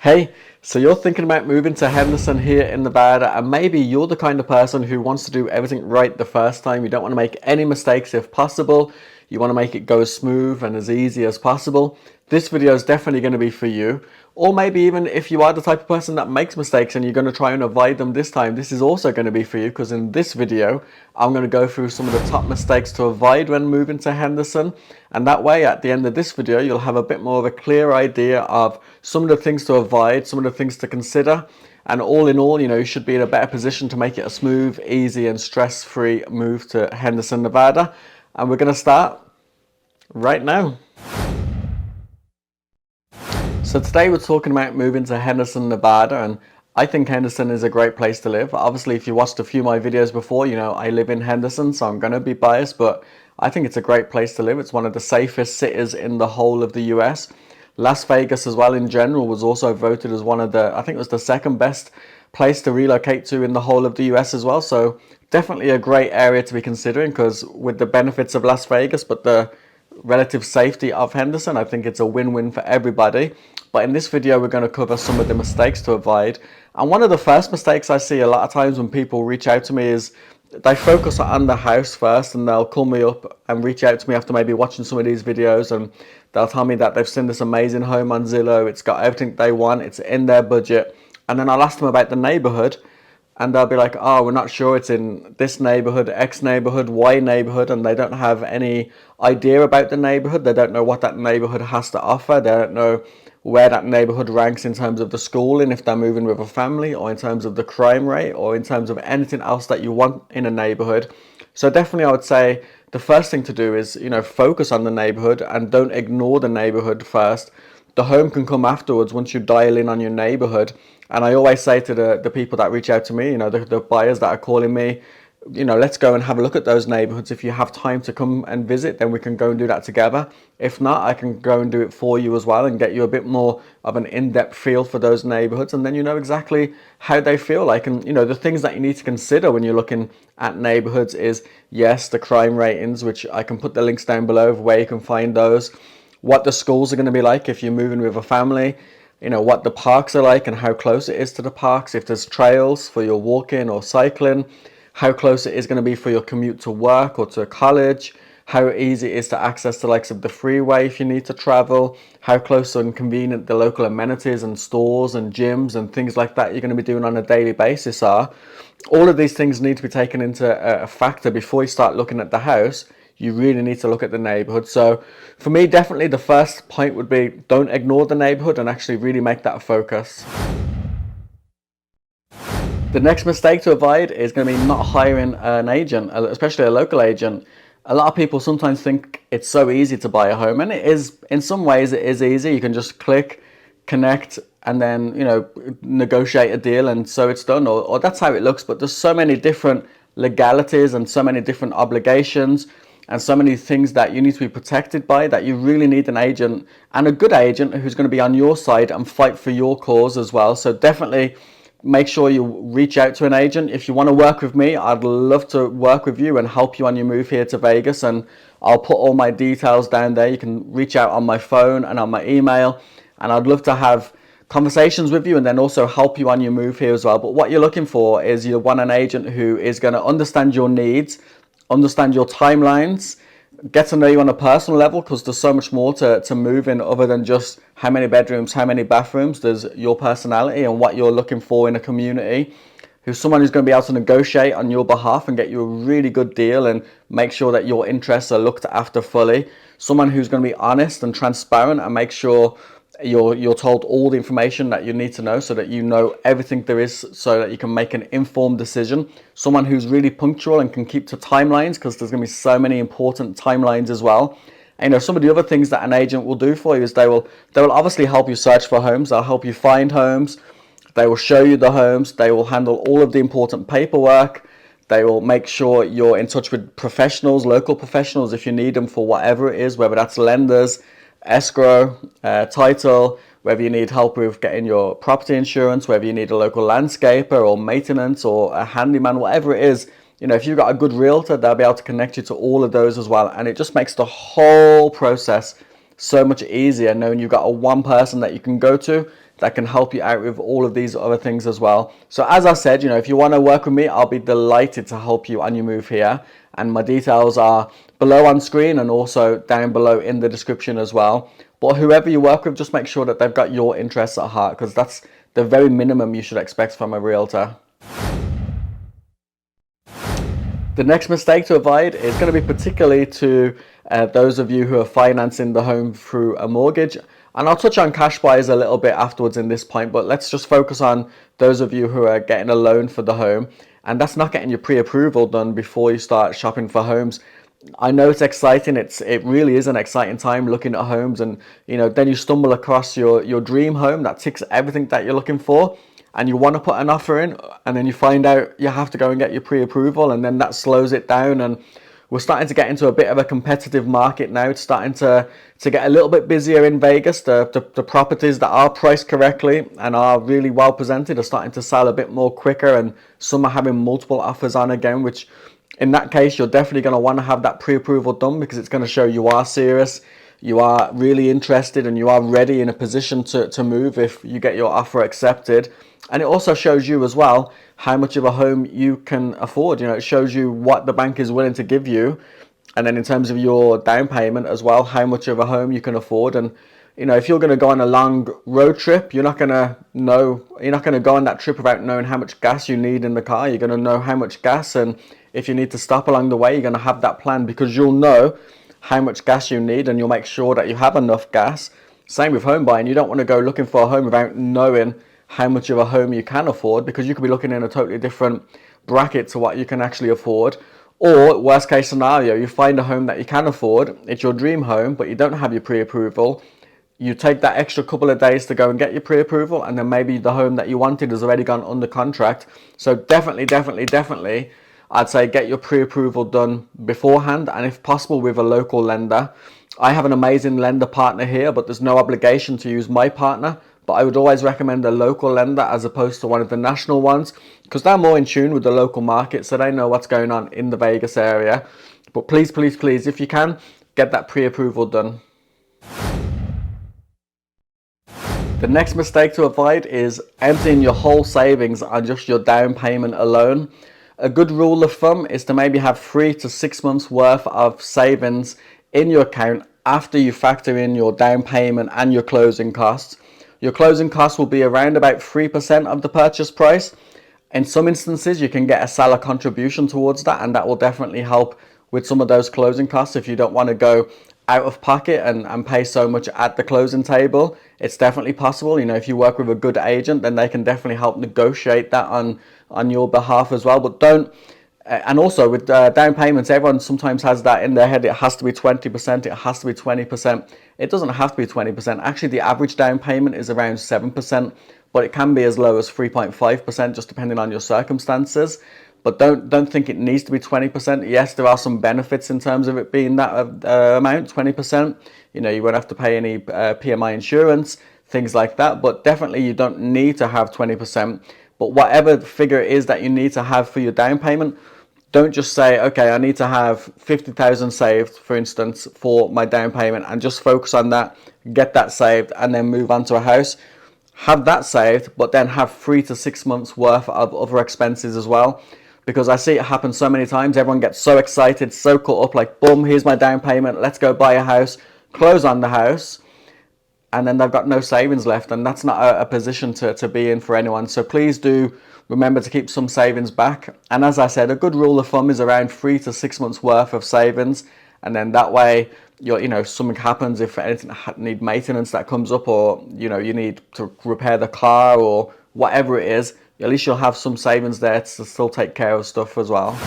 Hey, so you're thinking about moving to Henderson here in Nevada, and maybe you're the kind of person who wants to do everything right the first time. You don't want to make any mistakes if possible. You want to make it go as smooth and as easy as possible. This video is definitely going to be for you. Or maybe even if you are the type of person that makes mistakes and you're going to try and avoid them this time, this is also going to be for you, because in this video, I'm going to go through some of the top mistakes to avoid when moving to Henderson. And that way, at the end of this video, you'll have a bit more of a clear idea of some of the things to avoid, some of the things to consider. And all in all, you should be in a better position to make it a smooth, easy and stress-free move to Henderson, Nevada. And we're going to start right now. So today we're talking about moving to Henderson, Nevada, and I think Henderson is a great place to live. Obviously, if you watched a few of my videos before, I live in Henderson, so I'm going to be biased, but I think it's a great place to live. It's one of the safest cities in the whole of the US. Las Vegas as well in general was also voted as one of the, I think it was the second best place to relocate to in the whole of the US as well. So definitely a great area to be considering, because with the benefits of Las Vegas, but the relative safety of Henderson, I think it's a win-win for everybody. But in this video, we're going to cover some of the mistakes to avoid. And one of the first mistakes I see a lot of times when people reach out to me is they focus on the house first, and they'll call me up and reach out to me after maybe watching some of these videos, and they'll tell me that they've seen this amazing home on Zillow. It's got everything they want. It's in their budget. And then I'll ask them about the neighborhood, and they'll be like, oh, we're not sure it's in this neighborhood, X neighborhood, Y neighborhood, and they don't have any idea about the neighborhood. They don't know what that neighborhood has to offer. They don't know where that neighborhood ranks in terms of the schooling, if they're moving with a family, or in terms of the crime rate, or in terms of anything else that you want in a neighborhood. So definitely I would say the first thing to do is, focus on the neighborhood and don't ignore the neighborhood first. The home can come afterwards once you dial in on your neighborhood. And I always say to the people that reach out to me, the buyers that are calling me, let's go and have a look at those neighborhoods. If you have time to come and visit, then we can go and do that together. If not, I can go and do it for you as well and get you a bit more of an in-depth feel for those neighborhoods. And then you know exactly how they feel like. And, the things that you need to consider when you're looking at neighborhoods is, yes, the crime ratings, which I can put the links down below of where you can find those. What the schools are going to be like if you're moving with a family. What the parks are like and how close it is to the parks. If there's trails for your walking or cycling. How close it is going to be for your commute to work or to college, how easy it is to access the likes of the freeway if you need to travel, how close and convenient the local amenities and stores and gyms and things like that you're going to be doing on a daily basis are. All of these things need to be taken into a factor before you start looking at the house. You really need to look at the neighborhood. So for me, definitely the first point would be don't ignore the neighborhood and actually really make that a focus. The next mistake to avoid is going to be not hiring an agent, especially a local agent. A lot of people sometimes think it's so easy to buy a home, and it is. In some ways it is easy. You can just click, connect, and then negotiate a deal, and so it's done, or that's how it looks. But there's so many different legalities and so many different obligations and so many things that you need to be protected by, that you really need an agent, and a good agent who's going to be on your side and fight for your cause as well. So definitely make sure you reach out to an agent. If you want to work with me, I'd love to work with you and help you on your move here to Vegas, and I'll put all my details down there. You can reach out on my phone and on my email, and I'd love to have conversations with you and then also help you on your move here as well. But what you're looking for is you want an agent who is going to understand your needs, understand your timelines, get to know you on a personal level, because there's so much more to moving other than just how many bedrooms, how many bathrooms. There's your personality and what you're looking for in a community. Who's someone who's going to be able to negotiate on your behalf and get you a really good deal and make sure that your interests are looked after fully. Someone who's going to be honest and transparent and make sure you're told all the information that you need to know, so that you know everything there is, so that you can make an informed decision. Someone who's really punctual and can keep to timelines, because there's going to be so many important timelines as well. And some of the other things that an agent will do for you is they will obviously help you search for homes. They'll help you find homes. They will show you the homes. They will handle all of the important paperwork. They will make sure you're in touch with professionals, local professionals, if you need them for whatever it is, whether that's lenders, escrow, title, whether you need help with getting your property insurance, whether you need a local landscaper or maintenance or a handyman, whatever it is. If you've got a good realtor, they'll be able to connect you to all of those as well. And it just makes the whole process so much easier knowing you've got one person that you can go to that can help you out with all of these other things as well. So as I said, if you want to work with me, I'll be delighted to help you on your move here. And my details are below on screen and also down below in the description as well. But whoever you work with, just make sure that they've got your interests at heart, because that's the very minimum you should expect from a realtor. The next mistake to avoid is going to be particularly to those of you who are financing the home through a mortgage. And I'll touch on cash buyers a little bit afterwards in this point, but let's just focus on those of you who are getting a loan for the home. And that's not getting your pre-approval done before you start shopping for homes. I know it's exciting. It really is an exciting time looking at homes, and then you stumble across your dream home that ticks everything that you're looking for, and you want to put an offer in, and then you find out you have to go and get your pre-approval, and then that slows it down. And we're starting to get into a bit of a competitive market now. It's starting to get a little bit busier in Vegas. The properties that are priced correctly and are really well presented are starting to sell a bit more quicker, and some are having multiple offers on again, which in that case, you're definitely going to want to have that pre-approval done, because it's going to show you are serious, you are really interested, and you are ready in a position to move if you get your offer accepted. And it also shows you as well how much of a home you can afford. It shows you what the bank is willing to give you. And then in terms of your down payment as well, how much of a home you can afford. And if you're going to go on a long road trip, you're not going to go on that trip without knowing how much gas you need in the car. You're going to know how much gas, and if you need to stop along the way, you're going to have that plan, because you'll know how much gas you need, and you'll make sure that you have enough gas. Same with home buying. You don't want to go looking for a home without knowing how much of a home you can afford, because you could be looking in a totally different bracket to what you can actually afford. Or worst case scenario, you find a home that you can afford, it's your dream home, but you don't have your pre-approval. You take that extra couple of days to go and get your pre-approval, and then maybe the home that you wanted has already gone under contract. So definitely, I'd say get your pre-approval done beforehand, and if possible with a local lender. I have an amazing lender partner here, but there's no obligation to use my partner. But I would always recommend a local lender as opposed to one of the national ones, because they're more in tune with the local market, so they know what's going on in the Vegas area. But please, if you can, get that pre-approval done. The next mistake to avoid is emptying your whole savings on just your down payment alone. A good rule of thumb is to maybe have 3 to 6 months worth of savings in your account after you factor in your down payment and your closing costs. Your closing costs will be around about 3% of the purchase price. In some instances, you can get a seller contribution towards that, and that will definitely help with some of those closing costs if you don't want to go out of pocket and pay so much at the closing table. It's definitely possible. If you work with a good agent, then they can definitely help negotiate that on your behalf as well. But don't, and also with down payments, everyone sometimes has that in their head. It has to be 20%, it has to be 20%. It doesn't have to be 20%. Actually, the average down payment is around 7%, but it can be as low as 3.5%, just depending on your circumstances. But don't think it needs to be 20%. Yes, there are some benefits in terms of it being that amount, 20%. You won't have to pay any PMI insurance, things like that. But definitely you don't need to have 20%. But whatever figure it is that you need to have for your down payment, don't just say, okay, I need to have 50,000 saved, for instance, for my down payment, and just focus on that, get that saved, and then move on to a house. Have that saved, but then have 3 to 6 months worth of other expenses as well. Because I see it happen so many times. Everyone gets so excited, so caught up, like, boom, here's my down payment, let's go buy a house, close on the house, and then they've got no savings left, and that's not a position to be in for anyone. So please do remember to keep some savings back. And as I said, a good rule of thumb is around 3 to 6 months worth of savings, and then that way, if something happens, if anything need maintenance that comes up, or you need to repair the car or whatever it is, at least you'll have some savings there to still take care of stuff as well.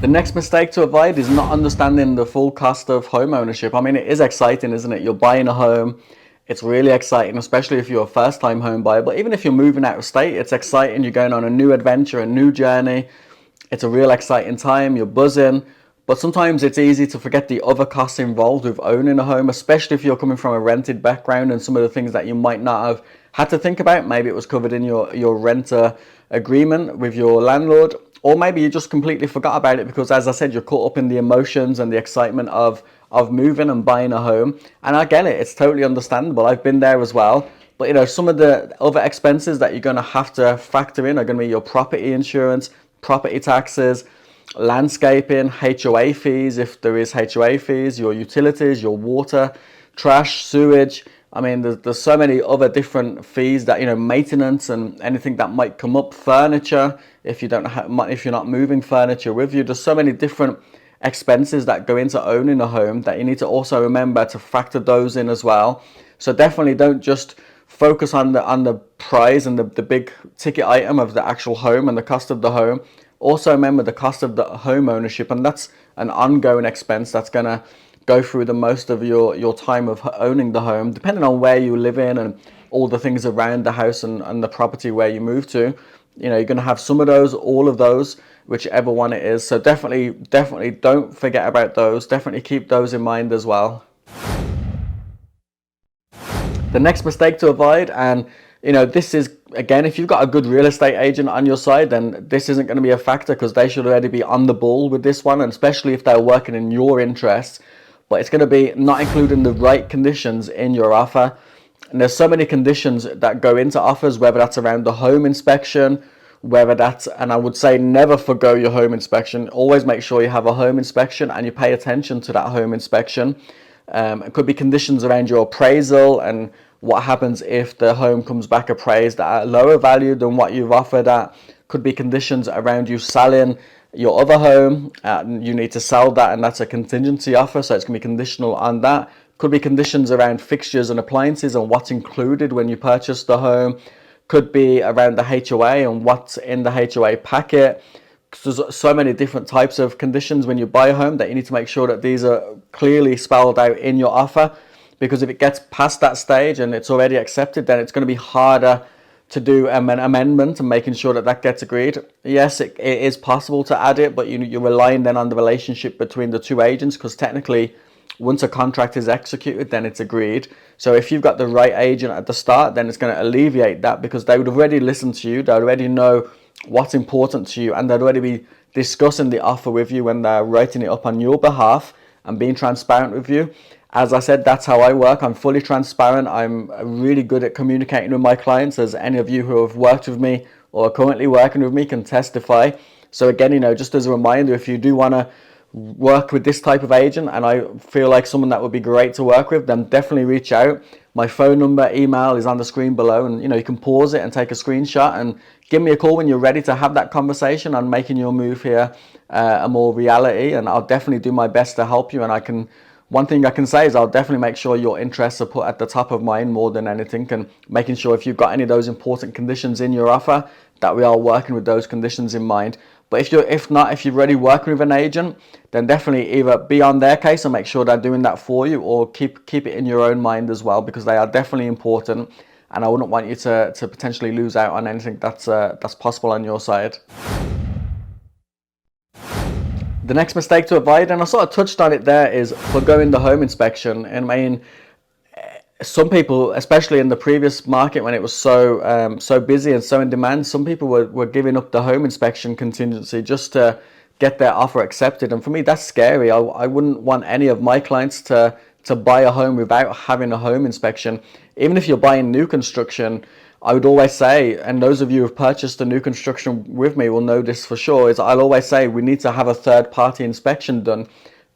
The next mistake to avoid is not understanding the full cost of home ownership. I mean, it is exciting, isn't it? You're buying a home. It's really exciting, especially if you're a first-time home buyer. But even if you're moving out of state, it's exciting. You're going on a new adventure, a new journey. It's a real exciting time. You're buzzing. But sometimes it's easy to forget the other costs involved with owning a home, especially if you're coming from a rented background, and some of the things that you might not have had to think about. Maybe it was covered in your renter agreement with your landlord, or maybe you just completely forgot about it because, as I said, you're caught up in the emotions and the excitement of of moving and buying a home. And I get it, it's totally understandable. I've been there as well. But you know, some of the other expenses that you're going to have to factor in are going to be your property insurance, property taxes, landscaping, HOA fees, if there is HOA fees, your utilities, your water, trash, sewage. I mean, there's so many other different fees that, you know, maintenance and anything that might come up, furniture, if you don't have, if you're not moving furniture with you, there's so many different expenses that go into owning a home that you need to also remember to factor those in as well. So definitely don't just focus on the price and the big ticket item of the actual home and the cost of the home. Also remember the cost of the home ownership, and that's an ongoing expense that's going to go through the most of your time of owning the home, depending on where you live in and all the things around the house and the property where you move to. You know, you're going to have some of those, all of those, whichever one it is. So definitely don't forget about those. Definitely keep those in mind as well. The next mistake to avoid, and you know, this is, again, if you've got a good real estate agent on your side, then this isn't going to be a factor because they should already be on the ball with this one, and especially if they're working in your interests. But it's going to be not including the right conditions in your offer. And there's so many conditions that go into offers, whether that's around the home inspection, whether that's, and I would say never forgo your home inspection. Always make sure you have a home inspection and you pay attention to that home inspection. It could be conditions around your appraisal and what happens if the home comes back appraised at a lower value than what you've offered at. Could be conditions around you selling your other home. You need to sell that, and that's a contingency offer, so it's going to be conditional on that. Could be conditions around fixtures and appliances and what's included when you purchase the home. Could be around the HOA and what's in the HOA packet. There's so many different types of conditions when you buy a home that you need to make sure that these are clearly spelled out in your offer, because if it gets past that stage and it's already accepted, then it's going to be harder to do an amendment and making sure that that gets agreed. Yes, it is possible to add it, but you're relying then on the relationship between the two agents, because technically once a contract is executed, then it's agreed. So if you've got the right agent at the start, then it's going to alleviate that, because they would have already listened to you, they already know what's important to you, and they'd already be discussing the offer with you when they're writing it up on your behalf and being transparent with you. As I said, that's how I work. I'm fully transparent. I'm really good at communicating with my clients, as any of you who have worked with me or are currently working with me can testify. So again, you know, just as a reminder, if you do want to work with this type of agent and I feel like someone that would be great to work with, then definitely reach out. My phone number, email is on the screen below, and you know, you can pause it and take a screenshot and give me a call when you're ready to have that conversation on making your move here a more reality, and I'll definitely do my best to help you. And one thing I can say is I'll definitely make sure your interests are put at the top of mind more than anything, and making sure if you've got any of those important conditions in your offer, that we are working with those conditions in mind. But if you're already working with an agent, then definitely either be on their case and make sure they're doing that for you, or keep it in your own mind as well, because they are definitely important, and I wouldn't want you to potentially lose out on anything that's possible on your side. The next mistake to avoid, and I sort of touched on it there, is forgoing the home inspection. And I mean, some people, especially in the previous market when it was so busy and so in demand, some people were giving up the home inspection contingency just to get their offer accepted. And for me, that's scary. I wouldn't want any of my clients to buy a home without having a home inspection. Even if you're buying new construction, I would always say, and those of you who've purchased a new construction with me will know this for sure, is I'll always say we need to have a third-party inspection done.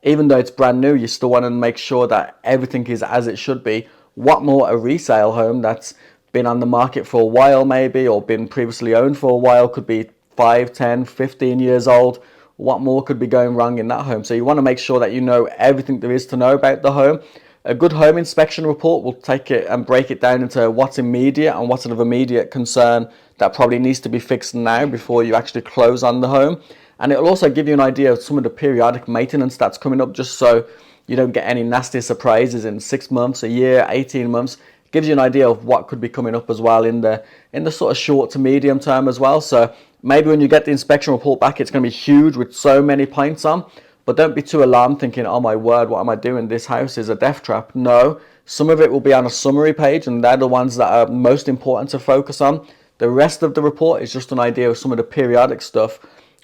Even though it's brand new, you still want to make sure that everything is as it should be. What more a resale home that's been on the market for a while maybe, or been previously owned for a while, could be 5, 10, 15 years old. What more could be going wrong in that home? So you want to make sure that you know everything there is to know about the home. A good home inspection report will take it and break it down into what's immediate and what's of immediate concern that probably needs to be fixed now before you actually close on the home. And it'll also give you an idea of some of the periodic maintenance that's coming up, just so you don't get any nasty surprises in 6 months, a year, 18 months. It gives you an idea of what could be coming up as well in the sort of short to medium term as well. So maybe when you get the inspection report back, it's going to be huge with so many points on. But don't be too alarmed thinking, oh my word, what am I doing? This house is a death trap. No, some of it will be on a summary page, and they're the ones that are most important to focus on. The rest of the report is just an idea of some of the periodic stuff.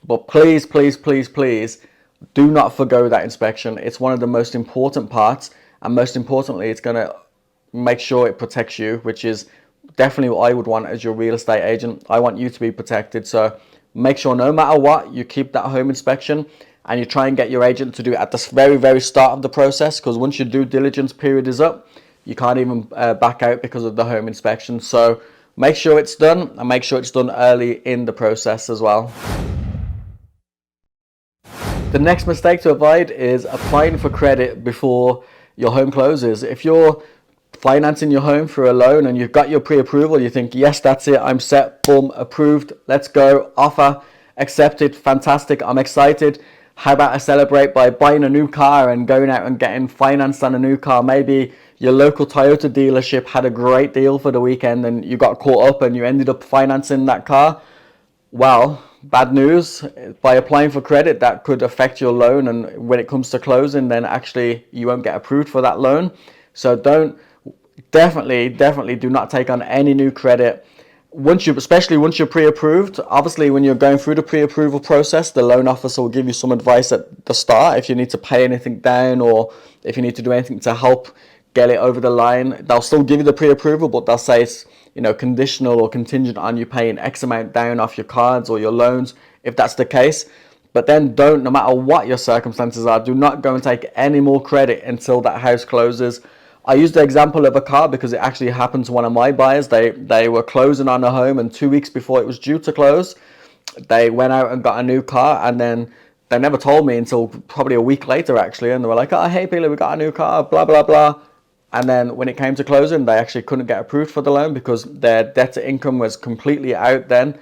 But please, please, please, please, Do not forgo that inspection. It's one of the most important parts, and most importantly, it's going to make sure it protects you, which is definitely what I would want as your real estate agent. I want you to be protected. So make sure no matter what, you keep that home inspection, and you try and get your agent to do it at the very, very start of the process, because once your due diligence period is up, you can't even back out because of the home inspection. So make sure it's done, and make sure it's done early in the process as well. The next mistake to avoid is applying for credit before your home closes. If you're financing your home through a loan and you've got your pre-approval, you think, yes, that's it, I'm set, boom, approved, let's go, offer, accepted, fantastic, I'm excited. How about I celebrate by buying a new car and going out and getting financed on a new car? Maybe your local Toyota dealership had a great deal for the weekend and you got caught up and you ended up financing that car. Well, bad news. By applying for credit, that could affect your loan, and when it comes to closing, then actually you won't get approved for that loan. So definitely do not take on any new credit especially once you're pre-approved. Obviously, when you're going through the pre-approval process, the loan officer will give you some advice at the start if you need to pay anything down or if you need to do anything to help get it over the line. They'll still give you the pre-approval, but they'll say it's conditional or contingent on you paying X amount down off your cards or your loans, if that's the case. But then no matter what your circumstances are, do not go and take any more credit until that house closes. I used the example of a car because it actually happened to one of my buyers. They were closing on a home, and 2 weeks before it was due to close, they went out and got a new car, and then they never told me until probably a week later actually, and they were like, oh, hey Billy, we got a new car, blah blah blah. And then when it came to closing, they actually couldn't get approved for the loan because their debt to income was completely out then,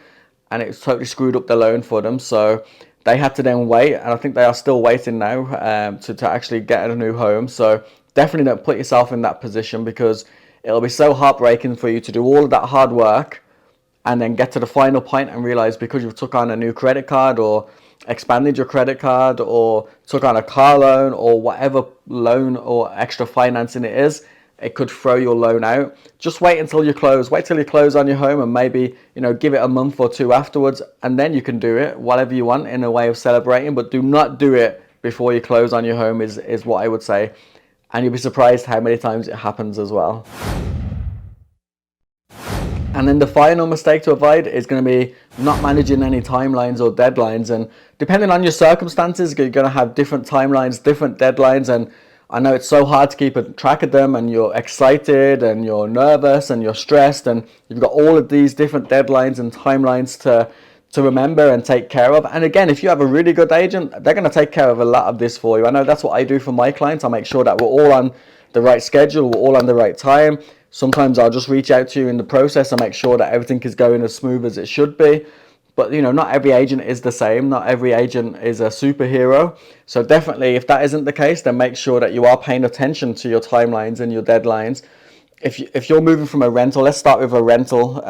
and it totally screwed up the loan for them. So they had to then wait, and I think they are still waiting now to actually get a new home. So definitely don't put yourself in that position, because it'll be so heartbreaking for you to do all of that hard work and then get to the final point and realize because you've took on a new credit card or expanded your credit card or took on a car loan or whatever loan or extra financing it is, it could throw your loan out. Just wait until you close. Wait till you close on your home, and maybe give it a month or two afterwards, and then you can do it whatever you want in a way of celebrating. But do not do it before you close on your home is what I would say. And you'll be surprised how many times it happens as well. And then the final mistake to avoid is going to be not managing any timelines or deadlines. And depending on your circumstances, you're going to have different timelines, different deadlines. And I know it's so hard to keep a track of them, and you're excited and you're nervous and you're stressed, and you've got all of these different deadlines and timelines to remember and take care of. And again, if you have a really good agent, they're going to take care of a lot of this for you. I know that's what I do for my clients. I make sure that we're all on the right schedule, we're all on the right time. Sometimes I'll just reach out to you in the process and make sure that everything is going as smooth as it should be. But not every agent is the same. Not every agent is a superhero. So definitely, if that isn't the case, then make sure that you are paying attention to your timelines and your deadlines. If you're moving from a rental, let's start with a rental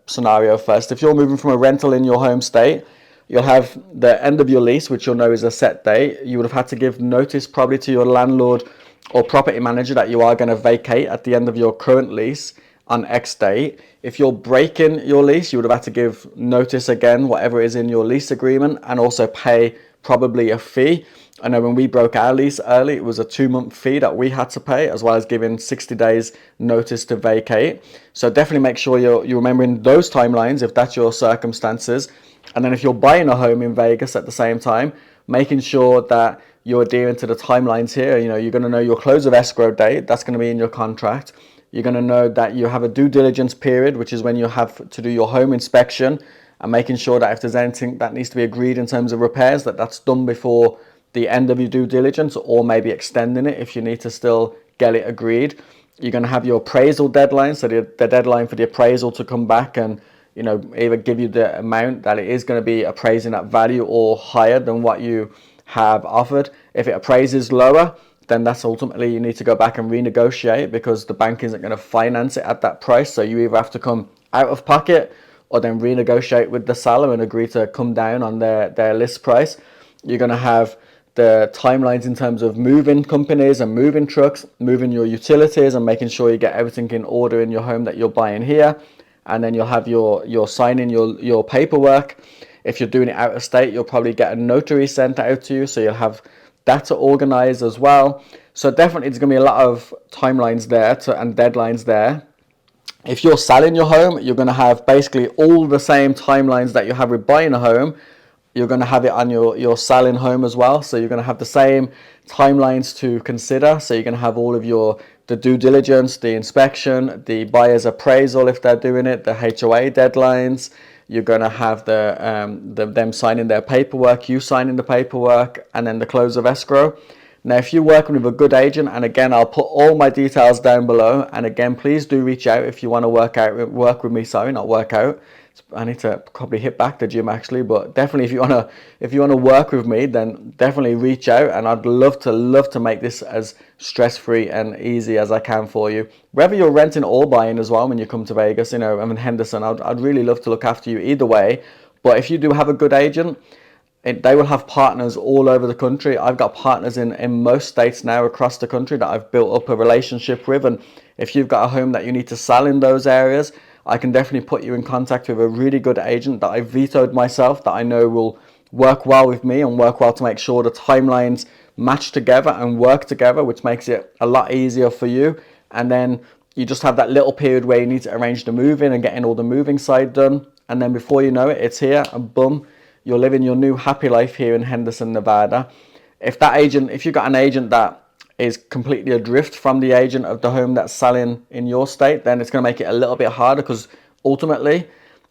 scenario first. If you're moving from a rental in your home state, you'll have the end of your lease, which you'll know is a set date. You would have had to give notice probably to your landlord or property manager that you are going to vacate at the end of your current lease on X date. If you're breaking your lease, you would have had to give notice again, whatever is in your lease agreement, and also pay probably a fee. I know when we broke our lease early, it was a 2-month fee that we had to pay, as well as giving 60 days notice to vacate. So definitely make sure you're remembering those timelines if that's your circumstances. And then if you're buying a home in Vegas at the same time, making sure that you're adhering to the timelines here. You're going to know your close of escrow date. That's going to be in your contract. You're going to know that you have a due diligence period, which is when you have to do your home inspection, and making sure that if there's anything that needs to be agreed in terms of repairs, that's done before the end of your due diligence, or maybe extending it if you need to still get it agreed. You're going to have your appraisal deadline, so the deadline for the appraisal to come back and either give you the amount that it is going to be appraising at value or higher than what you have offered. If it appraises lower, then that's ultimately you need to go back and renegotiate, because the bank isn't going to finance it at that price. So you either have to come out of pocket or then renegotiate with the seller and agree to come down on their list price. You're going to have the timelines in terms of moving companies and moving trucks, moving your utilities, and making sure you get everything in order in your home that you're buying here. And then you'll have your signing your paperwork. If you're doing it out of state, you'll probably get a notary sent out to you, so you'll have that to organize as well. So definitely there's going to be a lot of timelines there and deadlines there. If you're selling your home, you're going to have basically all the same timelines that you have with buying a home. You're going to have it on your selling home as well. So you're going to have the same timelines to consider. So you're going to have all of the due diligence, the inspection, the buyer's appraisal if they're doing it, the HOA deadlines. You're going to have them signing their paperwork, you signing the paperwork, and then the close of escrow. Now, if you're working with a good agent, and again, I'll put all my details down below. And again, please do reach out if you want to work with me. Sorry, not work out. I need to probably hit back the gym actually, but definitely if you want to work with me, then definitely reach out, and I'd love to make this as stress-free and easy as I can for you. Whether you're renting or buying as well when you come to Vegas, I'm in Henderson. I'd really love to look after you either way. But if you do have a good agent, they will have partners all over the country. I've got partners in most states now across the country that I've built up a relationship with. And if you've got a home that you need to sell in those areas, I can definitely put you in contact with a really good agent that I vetoed myself, that I know will work well with me and work well to make sure the timelines match together and work together, which makes it a lot easier for you. And then you just have that little period where you need to arrange the move-in and getting all the moving side done. And then before you know it, it's here and boom, you're living your new happy life here in Henderson, Nevada. If you've got an agent that is completely adrift from the agent of the home that's selling in your state, then it's going to make it a little bit harder, because ultimately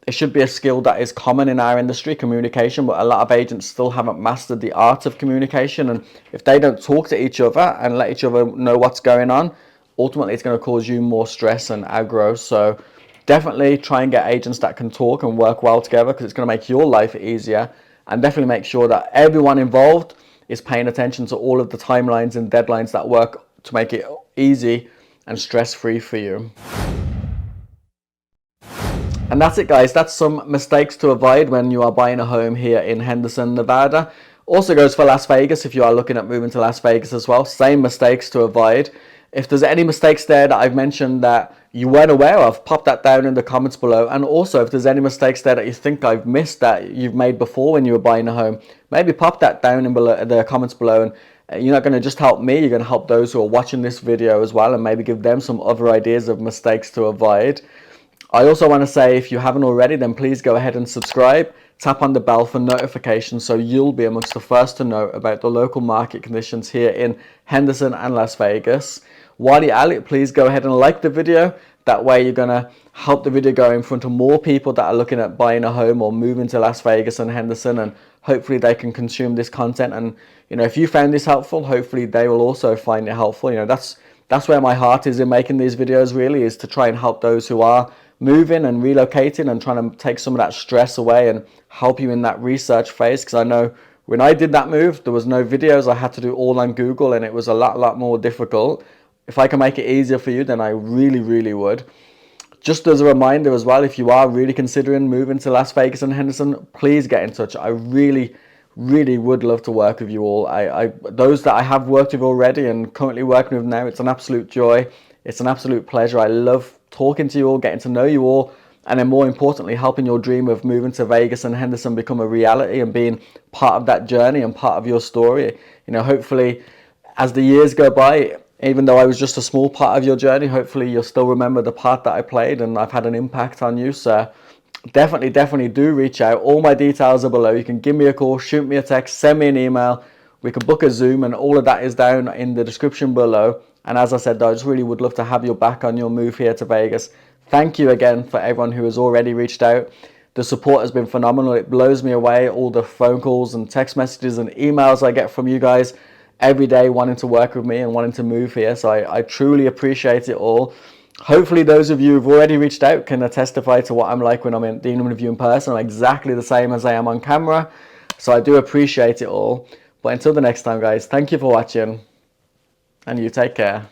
it should be a skill that is common in our industry, communication, but a lot of agents still haven't mastered the art of communication. And if they don't talk to each other and let each other know what's going on, ultimately it's going to cause you more stress and aggro. So definitely try and get agents that can talk and work well together, because it's going to make your life easier. And definitely make sure that everyone involved is paying attention to all of the timelines and deadlines that work to make it easy and stress-free for you. And that's it, guys. That's some mistakes to avoid when you are buying a home here in Henderson, Nevada. Also goes for Las Vegas if you are looking at moving to Las Vegas as well. Same mistakes to avoid. If there's any mistakes there that I've mentioned that you weren't aware of, pop that down in the comments below. And also, if there's any mistakes there that you think I've missed that you've made before when you were buying a home, maybe pop that down in the comments below. And you're not going to just help me, you're going to help those who are watching this video as well, and maybe give them some other ideas of mistakes to avoid. I also want to say, if you haven't already, then please go ahead and subscribe. Tap on the bell for notifications so you'll be amongst the first to know about the local market conditions here in Henderson and Las Vegas. While you're at it, please go ahead and like the video. That way you're going to help the video go in front of more people that are looking at buying a home or moving to Las Vegas and Henderson, and hopefully they can consume this content. And if you found this helpful, hopefully they will also find it helpful. That's where my heart is in making these videos, really, is to try and help those who are moving and relocating and trying to take some of that stress away and help you in that research phase. Because I know when I did that move, there was no videos. I had to do all on Google, and it was a lot more difficult. If I can make it easier for you, then I really would. Just as a reminder as well, if you are really considering moving to Las Vegas and Henderson, please get in touch. I really would love to work with you all. Those that I have worked with already and currently working with now, it's an absolute joy. It's an absolute pleasure. I love talking to you all, getting to know you all, and then more importantly, helping your dream of moving to Vegas and Henderson become a reality and being part of that journey and part of your story. Hopefully, as the years go by, even though I was just a small part of your journey, hopefully you'll still remember the part that I played and I've had an impact on you. So definitely do reach out. All my details are below. You can give me a call, shoot me a text, send me an email. We can book a Zoom, and all of that is down in the description below. And as I said, I just really would love to have your back on your move here to Vegas. Thank you again for everyone who has already reached out. The support has been phenomenal. It blows me away, all the phone calls and text messages and emails I get from you guys every day wanting to work with me and wanting to move here. So I truly appreciate it all. Hopefully those of you who've already reached out can testify to what I'm like when I'm dealing with you in person. I'm exactly the same as I am on camera. So I do appreciate it all. But until the next time, guys, thank you for watching, and you take care.